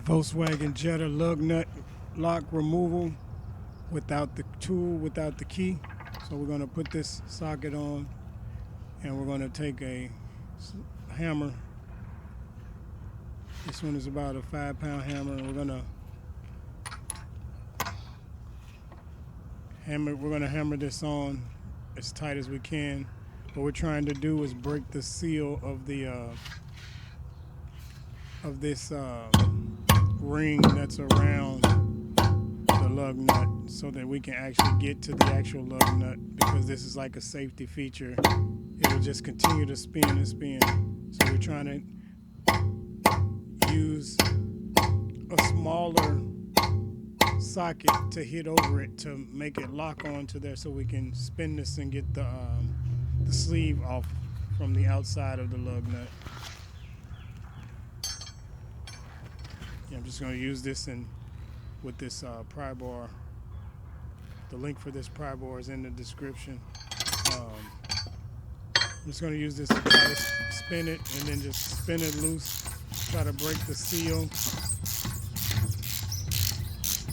Volkswagen Jetta lug nut lock removal without the tool, without the key. So we're going to put this socket on, and we're going to take a hammer. This one is about a 5-pound hammer, and we're going to hammer this on as tight as we can. What we're trying to do is break the seal of the this ring that's around the lug nut, so that we can actually get to the actual lug nut, because this is like a safety feature. It will just continue to spin and spin. So we're trying to use a smaller socket to hit over it to make it lock onto there, so we can spin this and get the sleeve off from the outside of the lug nut. Yeah, I'm just going to use this with this pry bar. The link for this pry bar is in the description. I'm just going to use this to try to spin it, and then just spin it loose, try to break the seal.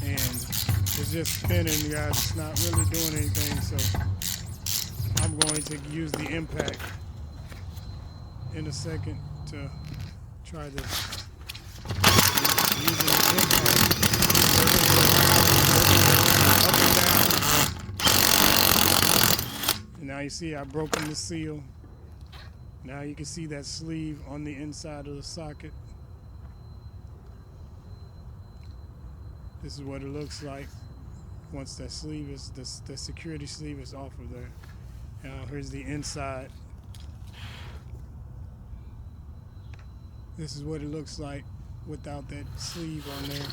And it's just spinning, guys. It's not really doing anything, so I'm going to use the impact in a second to try this. Using the impact, up and down. And now you see I've broken the seal. Now you can see that sleeve on the inside of the socket. This is what it looks like once that sleeve is, the security sleeve is off of there. Now here's the inside. This is what it looks like without that sleeve on there.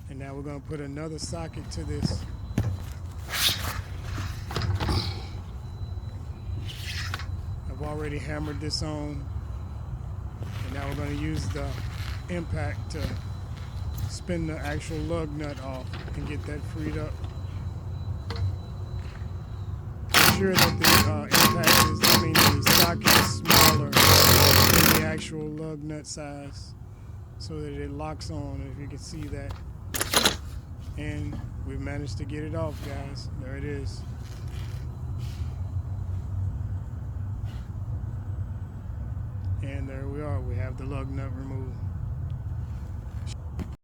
And now we're going to put another socket to this. I've already hammered this on. And now we're going to use the impact to spin the actual lug nut off and get that freed up. Make sure that the socket is smaller than the actual lug nut size, so that it locks on, if you can see that. And we've managed to get it off, guys. There it is. And there we are. We have the lug nut removed.